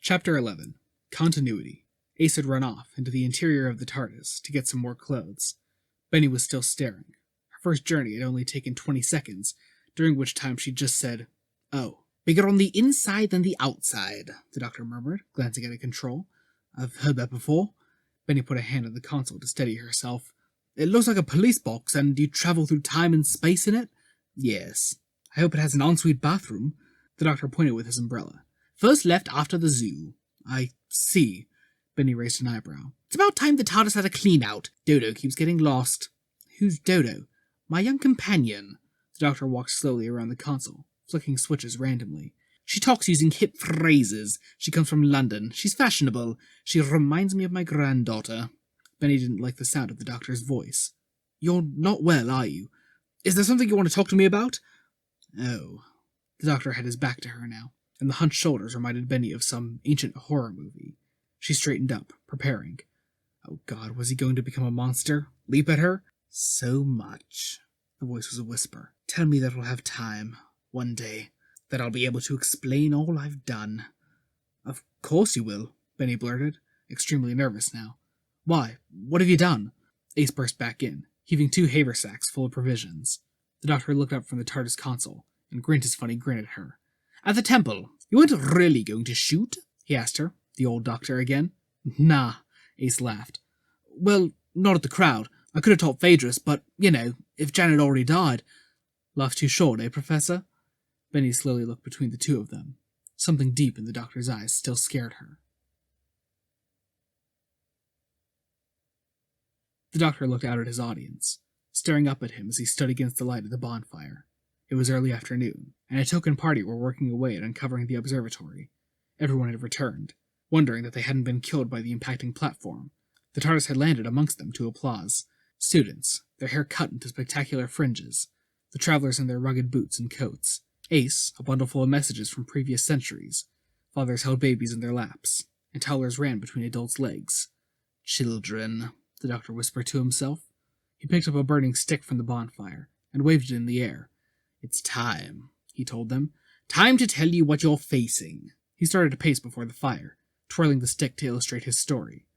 Chapter 11. Continuity. Ace had run off into the interior of the TARDIS to get some more clothes. Benny was still staring. Her first journey had only taken 20 seconds, during which time she just said, "Oh, bigger on the inside than the outside," the doctor murmured, glancing at a control. "I've heard that before." Benny put a hand on the console to steady herself. "It looks like a police box, and you travel through time and space in it?" "Yes. I hope it has an ensuite bathroom." The doctor pointed with his umbrella. "First left after the zoo." "I see." Benny raised an eyebrow. "It's about time the TARDIS had a clean-out. Dodo keeps getting lost." "Who's Dodo?" "My young companion." The doctor walked slowly around the console, flicking switches randomly. "She talks using hip phrases. She comes from London. She's fashionable. She reminds me of my granddaughter." Benny didn't like the sound of the doctor's voice. "You're not well, are you? Is there something you want to talk to me about?" "Oh." The doctor had his back to her now, and the hunched shoulders reminded Benny of some ancient horror movie. She straightened up, preparing. Oh God, was he going to become a monster? Leap at her? "So much." The voice was a whisper. "Tell me that we'll have time, one day, that I'll be able to explain all I've done." "Of course you will," Benny blurted, extremely nervous now. "Why? What have you done?" Ace burst back in, heaving 2 haversacks full of provisions. The doctor looked up from the TARDIS console and grinned his funny grin at her. "At the temple, you weren't really going to shoot?" he asked her, the old doctor again. "Nah," Ace laughed. "Well, not at the crowd. I could have taught Phaedrus, but, if Jan had already died." "Life's too short, eh, Professor?" Benny slowly looked between the two of them. Something deep in the doctor's eyes still scared her. The doctor looked out at his audience, staring up at him as he stood against the light of the bonfire. It was early afternoon, and a token party were working away at uncovering the observatory. Everyone had returned, wondering that they hadn't been killed by the impacting platform. The TARDIS had landed amongst them to applause. Students, their hair cut into spectacular fringes, the travelers in their rugged boots and coats, Ace, a bundle full of messages from previous centuries. Fathers held babies in their laps, and toddlers ran between adults' legs. "Children," the doctor whispered to himself. He picked up a burning stick from the bonfire and waved it in the air. "It's time," he told them. "Time to tell you what you're facing." He started to pace before the fire, twirling the stick to illustrate his story.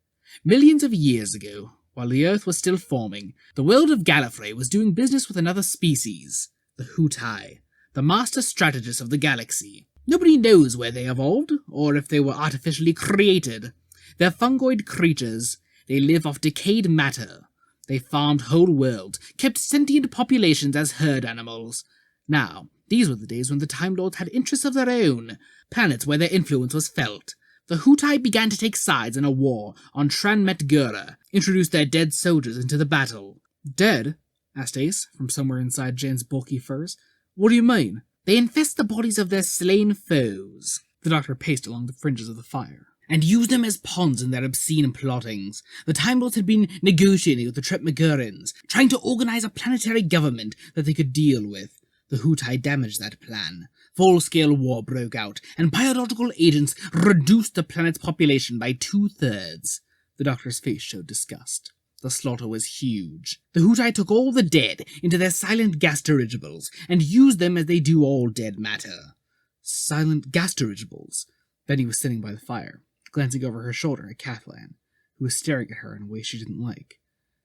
"Millions of years ago, while the Earth was still forming, the world of Gallifrey was doing business with another species, the Hootai, the master strategists of the galaxy. Nobody knows where they evolved, or if they were artificially created. They're fungoid creatures. They live off decayed matter. They farmed whole worlds, kept sentient populations as herd animals. Now, these were the days when the Time Lords had interests of their own, planets where their influence was felt. The Hootai began to take sides in a war on Tranmetgura, introduced their dead soldiers into the battle." "Dead?" asked Ace, from somewhere inside Jan's bulky furs. "What do you mean?" "They infest the bodies of their slain foes." The doctor paced along the fringes of the fire. "And use them as pawns in their obscene plottings. The Time Lords had been negotiating with the Trepmagurans, trying to organize a planetary government that they could deal with. The Hootai damaged that plan. Full-scale war broke out, and biological agents reduced the planet's population by 2/3. The doctor's face showed disgust. The slaughter was huge. The Hootai took all the dead into their silent gas dirigibles and used them as they do all dead matter." "Silent gas dirigibles?" Benny was sitting by the fire, glancing over her shoulder at Kathleen, who was staring at her in a way she didn't like.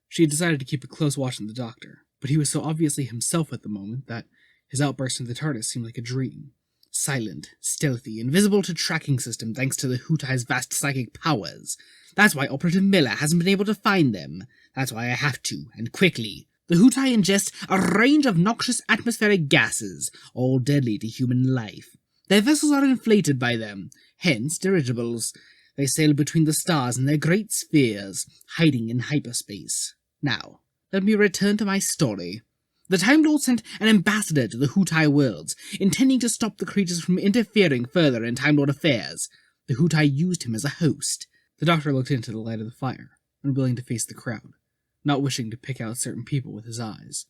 She had decided to keep a close watch on the doctor, but he was so obviously himself at the moment that his outburst in the TARDIS seemed like a dream. Silent, stealthy, invisible to tracking system thanks to the Hootai's vast psychic powers. That's why Operative Miller hasn't been able to find them. That's why I have to, and quickly. The Hootai ingest a range of noxious atmospheric gases, all deadly to human life. Their vessels are inflated by them, hence dirigibles. They sail between the stars in their great spheres, hiding in hyperspace. Now, let me return to my story. The Time Lord sent an ambassador to the Hootai worlds, intending to stop the creatures from interfering further in Time Lord affairs. The Hootai used him as a host." The doctor looked into the light of the fire, unwilling to face the crowd, not wishing to pick out certain people with his eyes.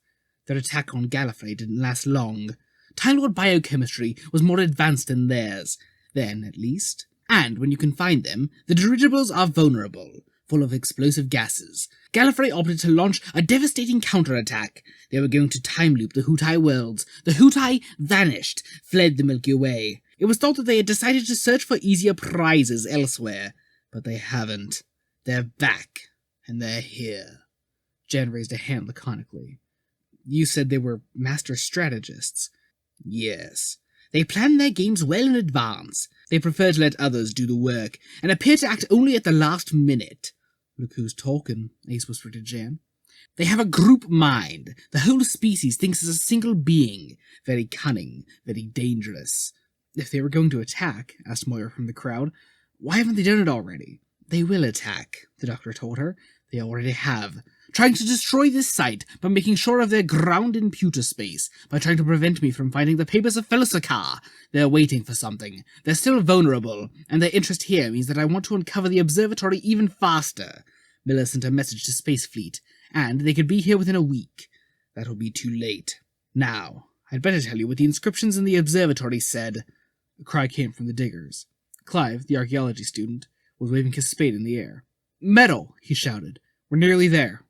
Their attack on Gallifrey didn't last long. Time Lord biochemistry was more advanced than theirs, then at least. And when you can find them, the dirigibles are vulnerable, full of explosive gases. Gallifrey opted to launch a devastating counterattack. They were going to time loop the Hootai worlds. The Hootai vanished, fled the Milky Way. It was thought that they had decided to search for easier prizes elsewhere, but they haven't. They're back, and they're here. Jan raised a hand laconically. You said they were master strategists. Yes. They plan their games well in advance. They prefer to let others do the work, and appear to act only at the last minute. Look who's talking, Ace whispered to Jan. They have a group mind. The whole species thinks as a single being. Very cunning, very dangerous. If they were going to attack, asked Moira from the crowd, why haven't they done it already? They will attack, the doctor told her. They already have. Trying to destroy this site by making sure of their ground in pewter space, by trying to prevent me from finding the papers of Felicicar. They're waiting for something. They're still vulnerable, and their interest here means that I want to uncover the observatory even faster. Miller sent a message to Space Fleet, and they could be here within a week. That'll be too late. Now, I'd better tell you what the inscriptions in the observatory said. A cry came from the diggers. Clive, the archaeology student, was waving his spade in the air. Metal! He shouted. We're nearly there.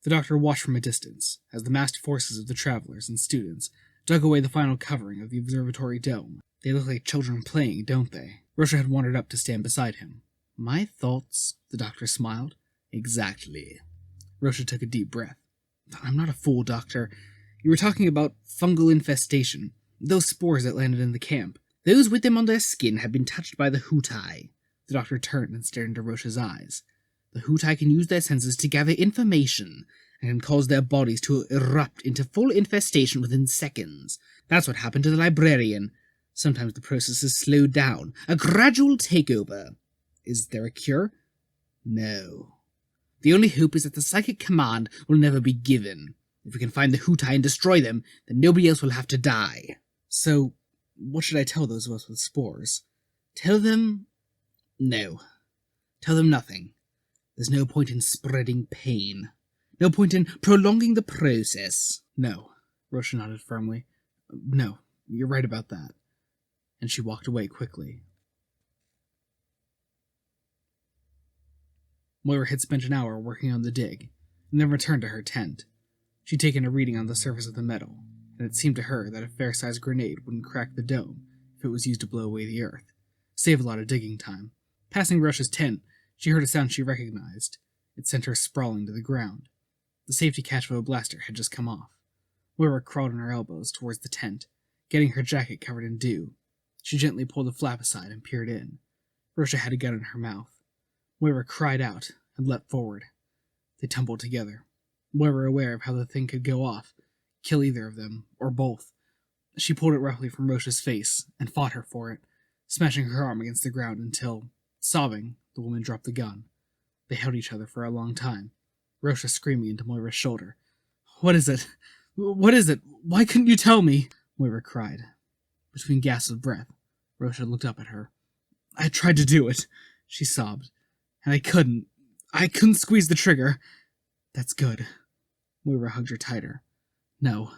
The doctor watched from a distance, as the massed forces of the travelers and students dug away the final covering of the observatory dome. They look like children playing, don't they? Rosha had wandered up to stand beside him. My thoughts, the doctor smiled. Exactly. Rosha took a deep breath. I'm not a fool, Doctor. You were talking about fungal infestation. Those spores that landed in the camp. Those with them on their skin have been touched by the Hootai. The doctor turned and stared into Rosha's eyes. The Hootai can use their senses to gather information, and can cause their bodies to erupt into full infestation within seconds. That's what happened to the librarian. Sometimes the process is slowed down, a gradual takeover. Is there a cure? No. The only hope is that the psychic command will never be given. If we can find the Hootai and destroy them, then nobody else will have to die. So, what should I tell those of us with spores? Tell them... No. Tell them nothing. There's no point in spreading pain. No point in prolonging the process. No, Rosha nodded firmly. No, you're right about that. And she walked away quickly. Moira had spent an hour working on the dig, and then returned to her tent. She'd taken a reading on the surface of the metal, and it seemed to her that a fair-sized grenade wouldn't crack the dome if it was used to blow away the earth. Save a lot of digging time. Passing Rosha's tent, she heard a sound she recognized. It sent her sprawling to the ground. The safety catch of a blaster had just come off. Moira crawled on her elbows towards the tent, getting her jacket covered in dew. She gently pulled the flap aside and peered in. Rosha had a gun in her mouth. Moira cried out and leapt forward. They tumbled together. Moira aware of how the thing could go off, kill either of them, or both. She pulled it roughly from Rosha's face and fought her for it, smashing her arm against the ground until, sobbing, the woman dropped the gun. They held each other for a long time, Rosha screaming into Moira's shoulder. What is it? What is it? Why couldn't you tell me? Moira cried. Between gasps of breath, Rosha looked up at her. I tried to do it, she sobbed, and I couldn't. I couldn't squeeze the trigger. That's good. Moira hugged her tighter. No,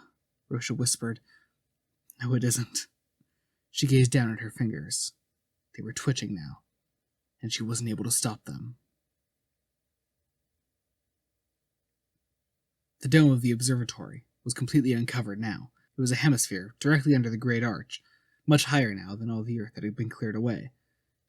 Rosha whispered. No, it isn't. She gazed down at her fingers. They were twitching now, and she wasn't able to stop them. The dome of the observatory was completely uncovered now. It was a hemisphere directly under the great arch, much higher now than all the earth that had been cleared away.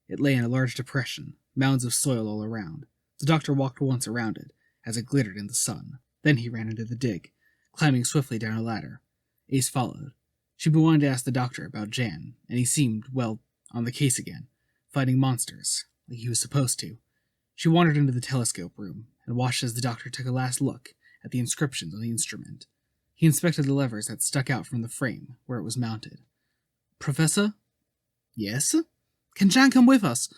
It lay in a large depression, mounds of soil all around. The doctor walked once around it, as it glittered in the sun. Then he ran into the dig, climbing swiftly down a ladder. Ace followed. She'd been wanting to ask the doctor about Jan, and he seemed, well, on the case again, fighting monsters, like he was supposed to. She wandered into the telescope room, and watched as the doctor took a last look at the inscriptions on the instrument. He inspected the levers that stuck out from the frame where it was mounted. Professor? Yes? Can Jan come with us?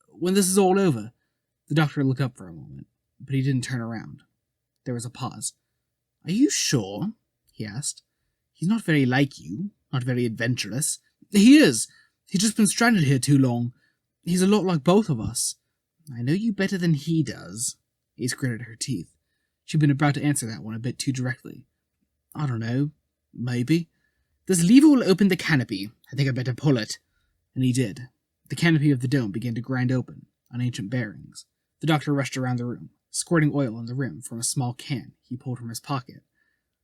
When this is all over? The doctor looked up for a moment, but he didn't turn around. There was a pause. Are you sure? He asked. He's not very like you, not very adventurous. He is. He's just been stranded here too long. He's a lot like both of us. I know you better than he does. Ace gritted her teeth. She'd been about to answer that one a bit too directly. I don't know. Maybe. This lever will open the canopy. I think I'd better pull it. And he did. The canopy of the dome began to grind open, on ancient bearings. The doctor rushed around the room, squirting oil on the rim from a small can he pulled from his pocket.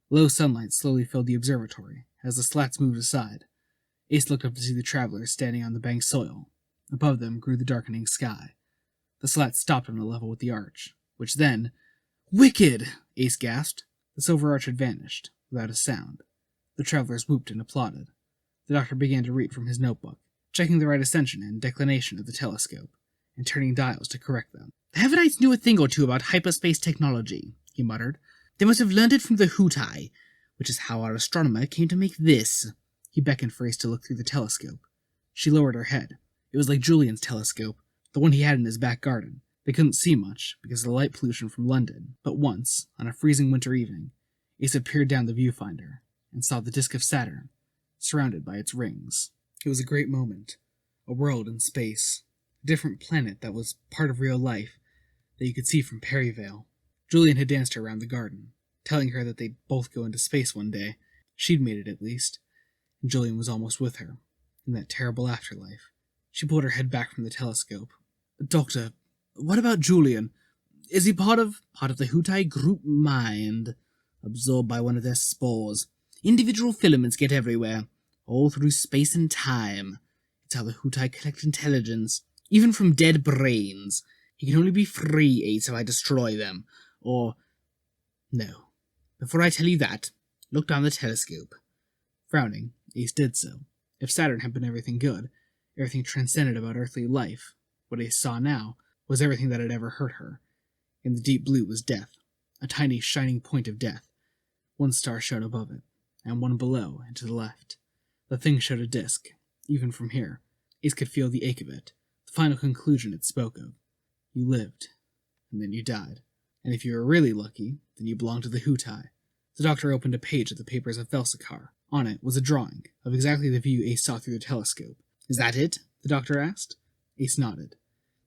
Low sunlight slowly filled the observatory as the slats moved aside. Ace looked up to see the travelers standing on the bank's soil. Above them grew the darkening sky. The slats stopped on a level with the arch, which then... "Wicked!" Ace gasped. The silver arch had vanished, without a sound. The travelers whooped and applauded. The doctor began to read from his notebook, checking the right ascension and declination of the telescope, and turning dials to correct them. "The Heavenites knew a thing or two about hyperspace technology," he muttered. "They must have learned it from the Hootai, which is how our astronomer came to make this." He beckoned for Ace to look through the telescope. She lowered her head. It was like Julian's telescope, the one he had in his back garden. They couldn't see much because of the light pollution from London, but once, on a freezing winter evening, Ace had peered down the viewfinder and saw the disk of Saturn, surrounded by its rings. It was a great moment. A world in space. A different planet that was part of real life that you could see from Perryvale. Julian had danced her around the garden, telling her that they'd both go into space one day. She'd made it, at least. And Julian was almost with her, in that terrible afterlife. She pulled her head back from the telescope. "Doctor, what about Julian? Is he part of the Hootai group mind, absorbed by one of their spores. Individual filaments get everywhere, all through space and time. It's how the Hootai collect intelligence, even from dead brains. He can only be free, Ace, if I destroy them. Or... No. Before I tell you that, look down the telescope." Frowning, Ace did so. If Saturn had been everything good, everything transcendent about earthly life, what Ace saw now was everything that had ever hurt her. In the deep blue was death, a tiny shining point of death. One star shone above it, and one below and to the left. The thing showed a disk. Even from here, Ace could feel the ache of it, the final conclusion it spoke of. You lived, and then you died. And if you were really lucky, then you belonged to the Hootai. The doctor opened a page of the papers of Felsakar. On it was a drawing of exactly the view Ace saw through the telescope. "Is that it?" the doctor asked. Ace nodded.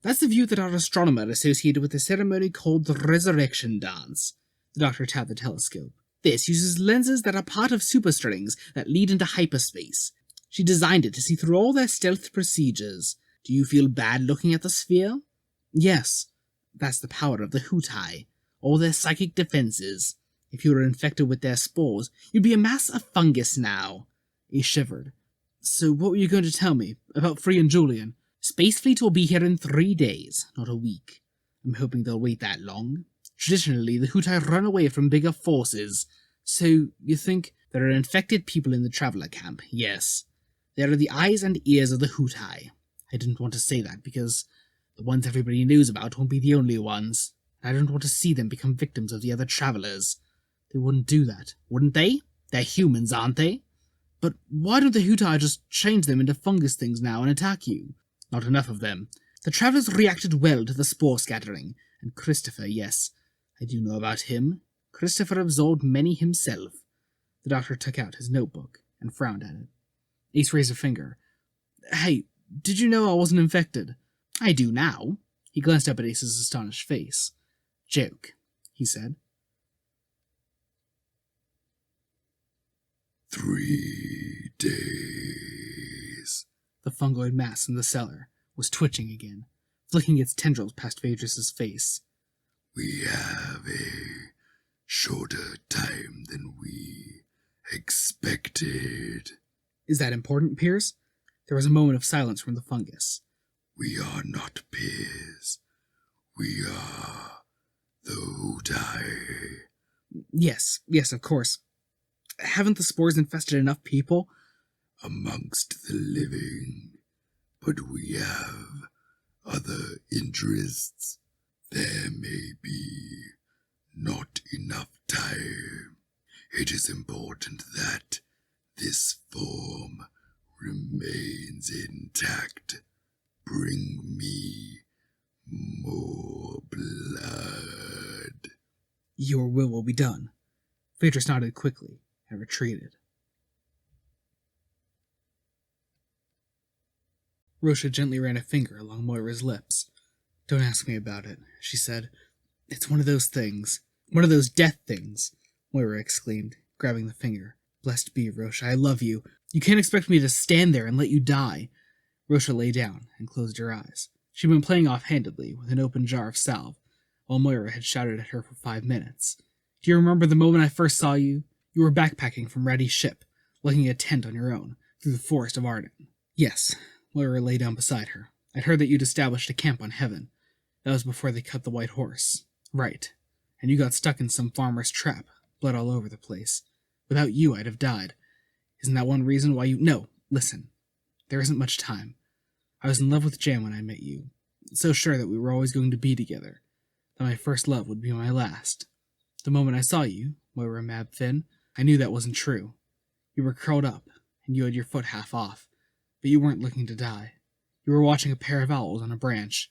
"That's the view that our astronomer associated with the ceremony called the Resurrection Dance." The doctor tapped the telescope. "This uses lenses that are part of superstrings that lead into hyperspace. She designed it to see through all their stealth procedures. Do you feel bad looking at the sphere?" "Yes." "That's the power of the Hootai, all their psychic defenses. If you were infected with their spores, you'd be a mass of fungus now." He shivered. "So what were you going to tell me about Free and Julian?" "Space Fleet will be here in 3 days, not a week. I'm hoping they'll wait that long. Traditionally, the Hootai run away from bigger forces." "So you think there are infected people in the traveler camp?" "Yes. They are the eyes and ears of the Hootai. I didn't want to say that because the ones everybody knows about won't be the only ones. I don't want to see them become victims of the other travelers." "They wouldn't do that, wouldn't they? They're humans, aren't they?" "But why don't the Hootai just change them into fungus things now and attack you?" "Not enough of them. The travelers reacted well to the spore scattering. And Christopher, yes, I do know about him. Christopher absorbed many himself." The doctor took out his notebook and frowned at it. Ace raised a finger. "Hey, did you know I wasn't infected?" "I do now." He glanced up at Ace's astonished face. "Joke," he said. 3 days. The fungoid mass in the cellar was twitching again, flicking its tendrils past Phaedrus's face. "We have a shorter time than we expected." "Is that important, Piers?" There was a moment of silence from the fungus. "We are not peers. We are the Hootai." Yes, of course. Haven't the spores infested enough people?" "Amongst the living. But we have other interests. There may be not enough time. It is important that this form remains intact. Bring me more blood." "Your will be done." Phaedrus nodded quickly and retreated. Rosha gently ran a finger along Moira's lips. "Don't ask me about it," she said. "It's one of those things. One of those death things," Moira exclaimed, grabbing the finger. "Blessed be, Rosha, I love you. You can't expect me to stand there and let you die." Rosha lay down and closed her eyes. She'd been playing offhandedly with an open jar of salve, while Moira had shouted at her for 5 minutes. "Do you remember the moment I first saw you? You were backpacking from Ratty's ship, lugging a tent on your own, through the forest of Arden. Yes, Moira lay down beside her. I'd heard that you'd established a camp on Heaven. That was before they cut the White Horse. Right. And you got stuck in some farmer's trap, blood all over the place. Without you, I'd have died. Isn't that one reason why you— No, listen. There isn't much time. I was in love with Jan when I met you. So sure that we were always going to be together. That my first love would be my last. The moment I saw you, Moira Mab Finn, I knew that wasn't true. You were curled up, and you had your foot half off. But you weren't looking to die. You were watching a pair of owls on a branch.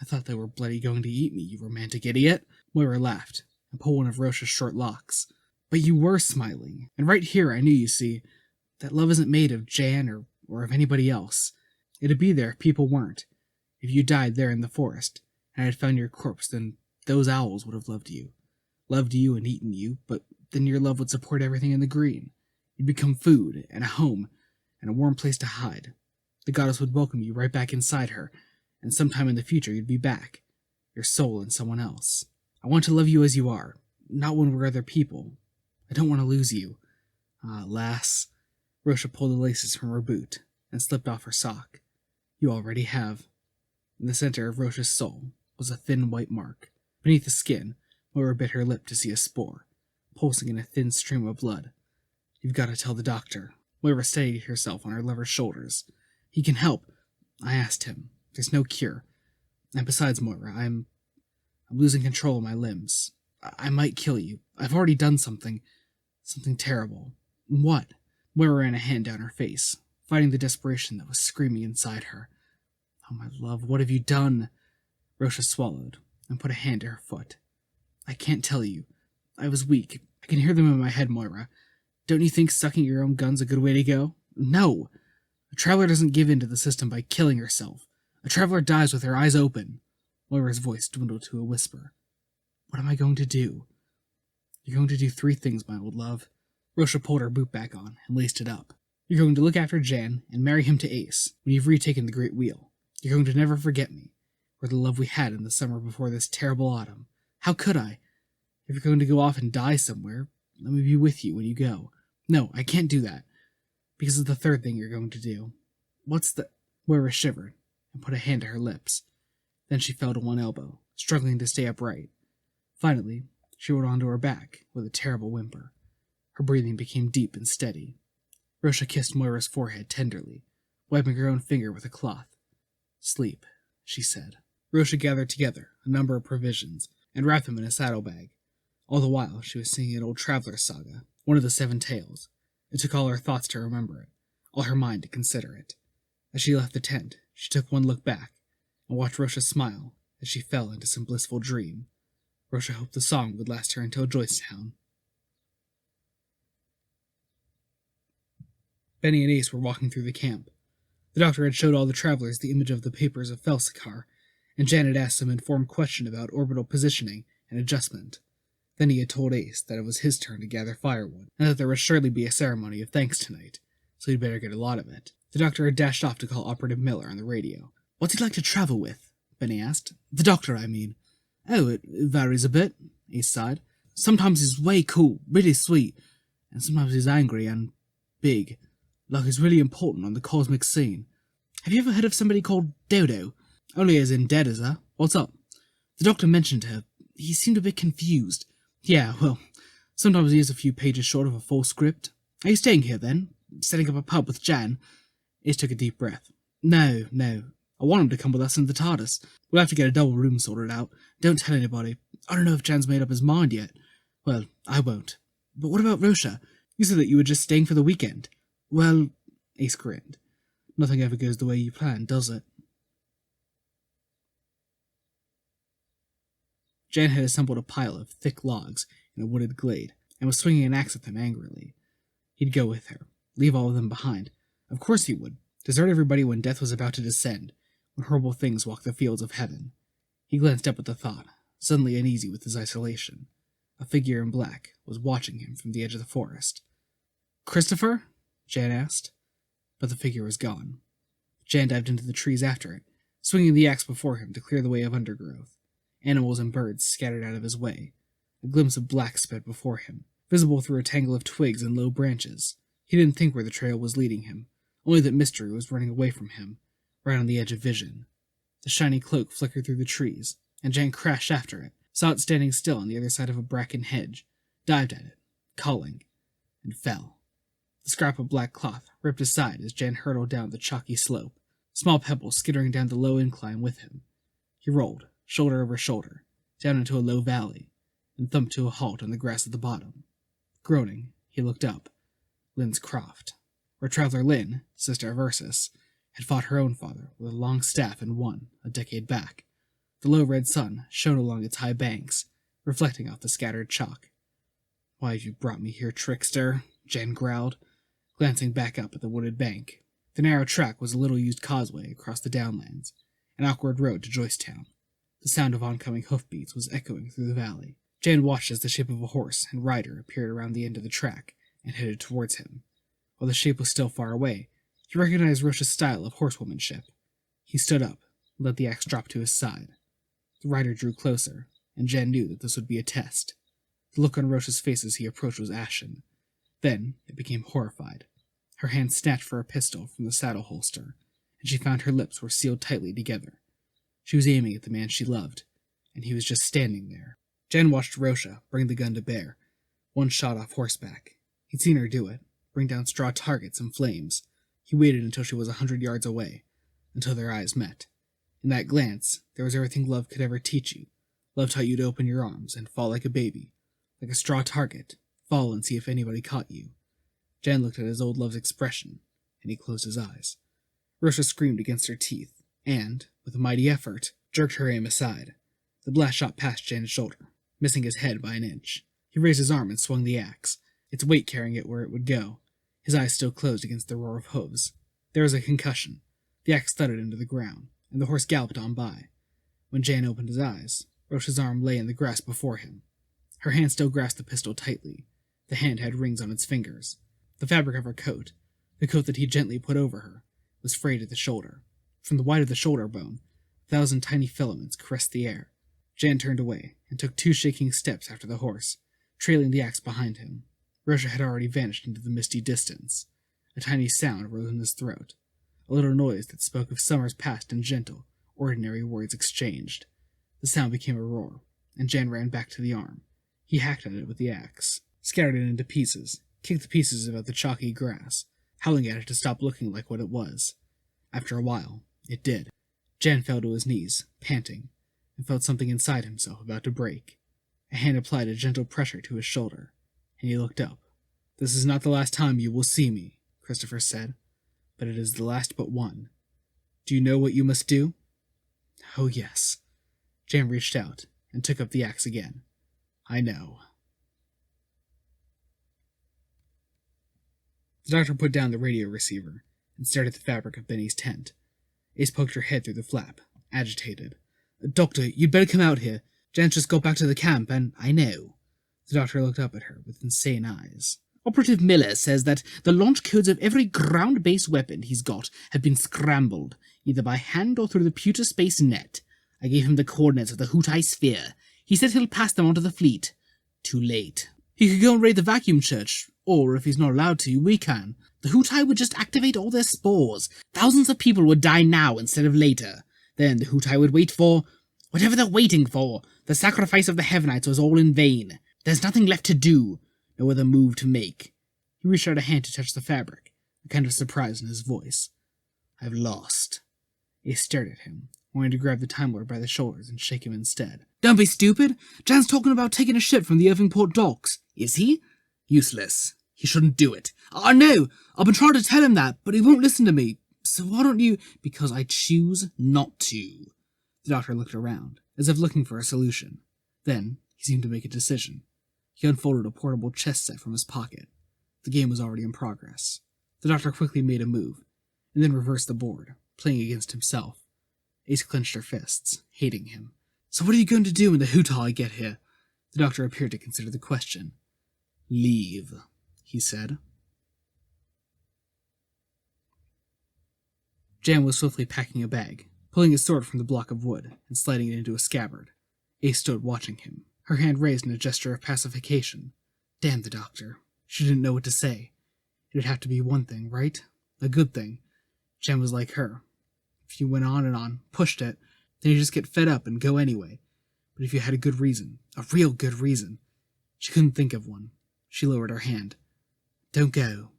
I thought they were bloody going to eat me, you romantic idiot. Moira laughed, and pulled one of Rocha's short locks. But you were smiling, and right here I knew, you see, that love isn't made of Jan or of anybody else. It'd be there if people weren't. If you died there in the forest, and I had found your corpse, then those owls would have loved you. Loved you and eaten you, but then your love would support everything in the green. You'd become food, and a home, and a warm place to hide. The goddess would welcome you right back inside her, and sometime in the future you'd be back, your soul in someone else. I want to love you as you are, not when we're other people. I don't want to lose you. Ah, lass. Rocha pulled the laces from her boot, and slipped off her sock. You already have. In the center of Rocha's soul was a thin white mark. Beneath the skin, Moira bit her lip to see a spore, pulsing in a thin stream of blood. You've got to tell the doctor. Moira steadied herself on her lover's shoulders. He can help. I asked him. There's no cure. And besides, Moira, I'm losing control of my limbs. I might kill you. I've already done something terrible. What? Moira ran a hand down her face, fighting the desperation that was screaming inside her. Oh, my love, what have you done? Rocha swallowed and put a hand to her foot. I can't tell you. I was weak. I can hear them in my head, Moira. Don't you think sucking your own gun's a good way to go? No! A traveler doesn't give in to the system by killing herself. A traveler dies with her eyes open. Moira's voice dwindled to a whisper. What am I going to do? You're going to do 3 things, my old love. Rocha pulled her boot back on and laced it up. You're going to look after Jan and marry him to Ace when you've retaken the Great Wheel. You're going to never forget me, or the love we had in the summer before this terrible autumn. How could I? If you're going to go off and die somewhere, let me be with you when you go. No, I can't do that, because of the 3rd thing you're going to do. What's the— Moira shivered and put a hand to her lips. Then she fell to one elbow, struggling to stay upright. Finally, she rolled onto her back with a terrible whimper. Her breathing became deep and steady. Rocha kissed Moira's forehead tenderly, wiping her own finger with a cloth. Sleep, she said. Rocha gathered together a number of provisions and wrapped them in a saddlebag. All the while she was singing an old traveler's saga, one of the 7 tales. It took all her thoughts to remember it, all her mind to consider it. As she left the tent, she took one look back and watched Rocha smile as she fell into some blissful dream. Rocha hoped the song would last her until Joycetown. Benny and Ace were walking through the camp. The doctor had showed all the travelers the image of the papers of Felsikar, and Jan had asked some informed question about orbital positioning and adjustment. Then he had told Ace that it was his turn to gather firewood, and that there would surely be a ceremony of thanks tonight, so he'd better get a lot of it. The doctor had dashed off to call Operative Miller on the radio. What's he like to travel with? Benny asked. The doctor, I mean. Oh, it varies a bit, Ace sighed. Sometimes he's way cool, really sweet, and sometimes he's angry and big, like he's really important on the cosmic scene. Have you ever heard of somebody called Dodo? Only as in dead as her. What's up? The doctor mentioned her. He seemed a bit confused. Yeah, well, sometimes he is a few pages short of a full script. Are you staying here, then? Setting up a pub with Jan? Ace took a deep breath. No. I want him to come with us in the TARDIS. We'll have to get a double room sorted out. Don't tell anybody. I don't know if Jan's made up his mind yet. Well, I won't. But what about Rocha? You said that you were just staying for the weekend. Well, Ace grinned. Nothing ever goes the way you plan, does it? Jan had assembled a pile of thick logs in a wooded glade, and was swinging an axe at them angrily. He'd go with her, leave all of them behind. Of course he would. Desert everybody when death was about to descend, when horrible things walked the fields of heaven. He glanced up at the thought, suddenly uneasy with his isolation. A figure in black was watching him from the edge of the forest. Christopher? Jan asked. But the figure was gone. Jan dived into the trees after it, swinging the axe before him to clear the way of undergrowth. Animals and birds scattered out of his way. A glimpse of black sped before him, visible through a tangle of twigs and low branches. He didn't think where the trail was leading him, only that mystery was running away from him, right on the edge of vision. The shiny cloak flickered through the trees, and Jan crashed after it, saw it standing still on the other side of a bracken hedge, dived at it, calling, and fell. The scrap of black cloth ripped aside as Jan hurtled down the chalky slope, small pebbles skittering down the low incline with him. He rolled, shoulder over shoulder, down into a low valley, and thumped to a halt on the grass at the bottom. Groaning, he looked up. Lynn's croft, where Traveler Lynn, sister of Ursus, had fought her own father with a long staff and won, a decade back. The low red sun shone along its high banks, reflecting off the scattered chalk. "Why have you brought me here, trickster?" Jan growled, glancing back up at the wooded bank. The narrow track was a little-used causeway across the downlands, an awkward road to Joycetown. The sound of oncoming hoofbeats was echoing through the valley. Jan watched as the shape of a horse and rider appeared around the end of the track and headed towards him. While the shape was still far away, he recognized Roche's style of horsewomanship. He stood up and let the axe drop to his side. The rider drew closer, and Jan knew that this would be a test. The look on Roche's face as he approached was ashen. Then it became horrified. Her hand snatched for a pistol from the saddle holster, and she found her lips were sealed tightly together. She was aiming at the man she loved, and he was just standing there. Jan watched Roche bring the gun to bear, one shot off horseback. He'd seen her do it, bring down straw targets and flames. He waited until she was 100 yards away, until their eyes met. In that glance, there was everything love could ever teach you. Love taught you to open your arms and fall like a baby, like a straw target, fall and see if anybody caught you. Jan looked at his old love's expression, and he closed his eyes. Roche screamed against her teeth, and, with a mighty effort, jerked her aim aside. The blast shot past Jan's shoulder, missing his head by an inch. He raised his arm and swung the axe, its weight carrying it where it would go, his eyes still closed against the roar of hooves. There was a concussion. The axe thudded into the ground, and the horse galloped on by. When Jan opened his eyes, Roche's arm lay in the grass before him. Her hand still grasped the pistol tightly. The hand had rings on its fingers. The fabric of her coat, the coat that he gently put over her, was frayed at the shoulder. From the white of the shoulder bone, 1,000 tiny filaments caressed the air. Jan turned away and took 2 shaking steps after the horse, trailing the axe behind him. Roche had already vanished into the misty distance. A tiny sound rose in his throat, a little noise that spoke of summers past and gentle, ordinary words exchanged. The sound became a roar, and Jan ran back to the arm. He hacked at it with the axe, scattered it into pieces, kicked the pieces about the chalky grass, howling at it to stop looking like what it was. After a while, it did. Jan fell to his knees, panting, and felt something inside himself about to break. A hand applied a gentle pressure to his shoulder, and he looked up. "This is not the last time you will see me," Christopher said, "but it is the last but one. Do you know what you must do?" "Oh, yes." Jan reached out and took up the axe again. "I know." The doctor put down the radio receiver and stared at the fabric of Benny's tent. Ace poked her head through the flap, agitated. "Doctor, you'd better come out here. Jan's just got back to the camp, and I know." The doctor looked up at her with insane eyes. "Operative Miller says that the launch codes of every ground-based weapon he's got have been scrambled, either by hand or through the pewter space net. I gave him the coordinates of the Hootai sphere. He said he'll pass them on to the fleet. Too late. He could go and raid the vacuum church, or, if he's not allowed to, we can. The Hootai would just activate all their spores. Thousands of people would die now instead of later. Then the Hootai would wait for whatever they're waiting for. The sacrifice of the Heavenites was all in vain. There's nothing left to do. No other move to make." He reached out a hand to touch the fabric, a kind of surprise in his voice. "I've lost." Ace stared at him, wanting to grab the Time Lord by the shoulders and shake him instead. "Don't be stupid! Jan's talking about taking a ship from the Irvingport docks." "Is he?" "Useless. He shouldn't do it." "I know! I've been trying to tell him that, but he won't listen to me. So why don't you—" "Because I choose not to." The doctor looked around, as if looking for a solution. Then he seemed to make a decision. He unfolded a portable chess set from his pocket. The game was already in progress. The doctor quickly made a move, and then reversed the board, playing against himself. Ace clenched her fists, hating him. "So what are you going to do when the Hootai get here?" The doctor appeared to consider the question. "Leave," he said. Jan was swiftly packing a bag, pulling his sword from the block of wood and sliding it into a scabbard. Ace stood watching him, her hand raised in a gesture of pacification. Damn the doctor. She didn't know what to say. It'd have to be one thing, right? A good thing. Jen was like her. If you went on and on, pushed it, then you just get fed up and go anyway. But if you had a good reason, a real good reason. She couldn't think of one. She lowered her hand. Don't go.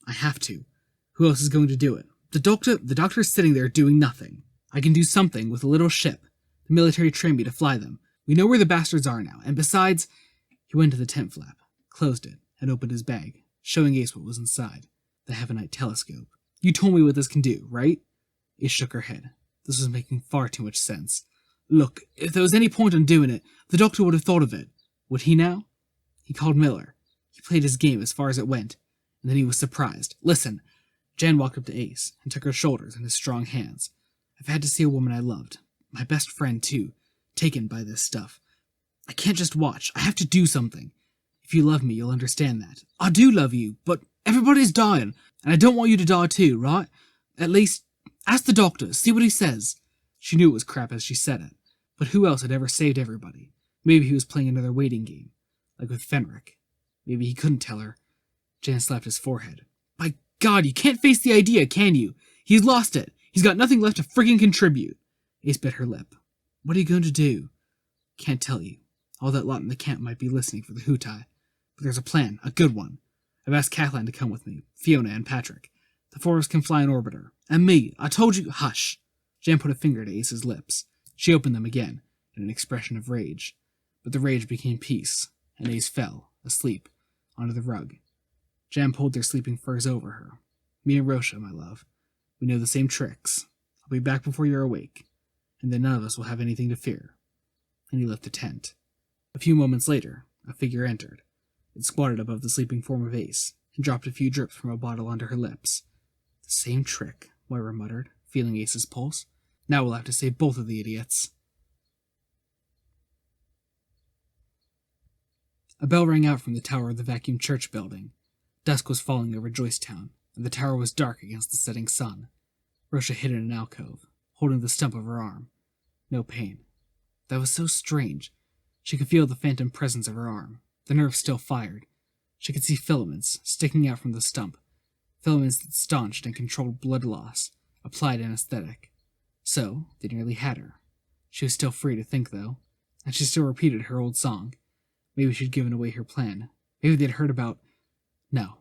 I have to. Who else is going to do it? The doctor's sitting there doing nothing. I can do something with a little ship. The military trained me to fly them. We know where the bastards are now, and besides... He went to the tent flap, closed it, and opened his bag, showing Ace what was inside. The Heavenite telescope. You told me what this can do, right? Ace shook her head. This was making far too much sense. Look, if there was any point in doing it, the doctor would have thought of it. Would he now? He called Miller. He played his game as far as it went, and then he was surprised. Listen. Jan walked up to Ace and took her shoulders in his strong hands. I've had to see a woman I loved, my best friend too, taken by this stuff. I can't just watch. I have to do something. If you love me, you'll understand that. I do love you, but everybody's dying, and I don't want you to die too, right? At least, ask the doctor, see what he says. She knew it was crap as she said it, but who else had ever saved everybody? Maybe he was playing another waiting game, like with Fenric. Maybe he couldn't tell her. Jan slapped his forehead. By God, you can't face the idea, can you? He's lost it. He's got nothing left to friggin' contribute. Ace bit her lip. What are you going to do? Can't tell you. All that lot in the camp might be listening for the Hootai. But there's a plan, a good one. I've asked Kathleen to come with me, Fiona and Patrick. The four of us can fly an orbiter. And me, I told you... Hush. Jan put a finger to Ace's lips. She opened them again, in an expression of rage. But the rage became peace, and Ace fell, asleep, onto the rug. Jan pulled their sleeping furs over her. Me and Rosha, my love. We know the same tricks. I'll be back before you're awake, and then none of us will have anything to fear. And he left the tent. A few moments later, a figure entered. It squatted above the sleeping form of Ace, and dropped a few drips from a bottle onto her lips. The same trick, Moira muttered, feeling Ace's pulse. Now we'll have to save both of the idiots. A bell rang out from the tower of the vacuum church building. Dusk was falling over Joycetown, and the tower was dark against the setting sun. Rosha hid in an alcove, holding the stump of her arm. No pain. That was so strange. She could feel the phantom presence of her arm. The nerve still fired. She could see filaments sticking out from the stump. Filaments that staunched and controlled blood loss, applied anesthetic. So, they nearly had her. She was still free to think, though, and she still repeated her old song. Maybe she'd given away her plan. Maybe they'd heard about... No.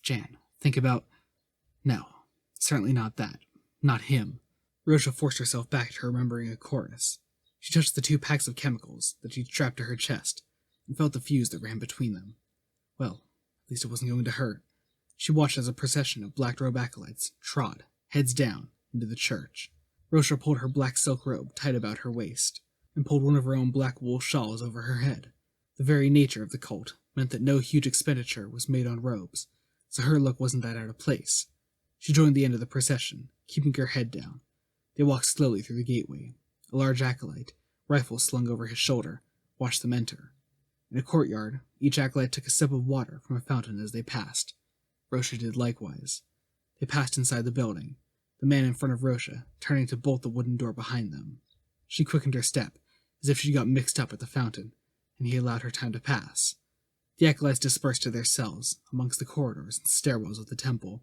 Jan, think about... No. Certainly not that. Not him. Rosha forced herself back to remembering a chorus. She touched the 2 packs of chemicals that she'd strapped to her chest, and felt the fuse that ran between them. Well, at least it wasn't going to hurt. She watched as a procession of black-robe acolytes trod, heads down, into the church. Rosha pulled her black silk robe tight about her waist, and pulled one of her own black wool shawls over her head. The very nature of the cult meant that no huge expenditure was made on robes, so her look wasn't that out of place. She joined the end of the procession, keeping her head down. They walked slowly through the gateway. A large acolyte, rifle slung over his shoulder, watched them enter. In a courtyard, each acolyte took a sip of water from a fountain as they passed. Rosha did likewise. They passed inside the building, the man in front of Rosha turning to bolt the wooden door behind them. She quickened her step, as if she got mixed up at the fountain, and he allowed her time to pass. The acolytes dispersed to their cells, amongst the corridors and stairwells of the temple.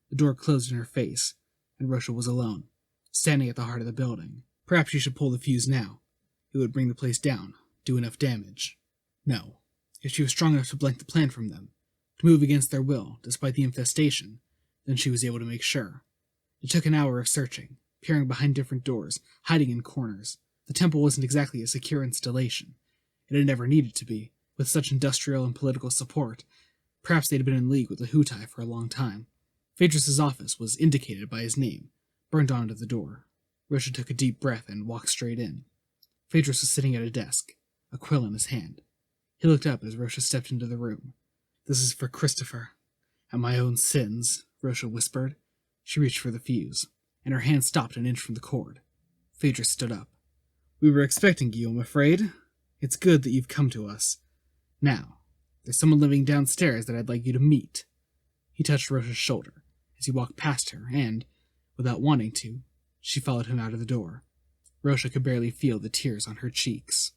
The door closed in her face, and Rosha was alone, standing at the heart of the building. Perhaps she should pull the fuse now. It would bring the place down, do enough damage. No. If she was strong enough to blank the plan from them, to move against their will, despite the infestation, then she was able to make sure. It took an hour of searching, peering behind different doors, hiding in corners. The temple wasn't exactly a secure installation. It had never needed to be. With such industrial and political support, perhaps they'd been in league with the Hootai for a long time. Phaedrus's office was indicated by his name, burned onto the door. Rosha took a deep breath and walked straight in. Phaedrus was sitting at a desk, a quill in his hand. He looked up as Rosha stepped into the room. This is for Christopher. And my own sins, Rosha whispered. She reached for the fuse, and her hand stopped an inch from the cord. Phaedrus stood up. We were expecting you, I'm afraid. It's good that you've come to us. Now, there's someone living downstairs that I'd like you to meet. He touched Rosha's shoulder as he walked past her, and, without wanting to, she followed him out of the door. Rosha could barely feel the tears on her cheeks.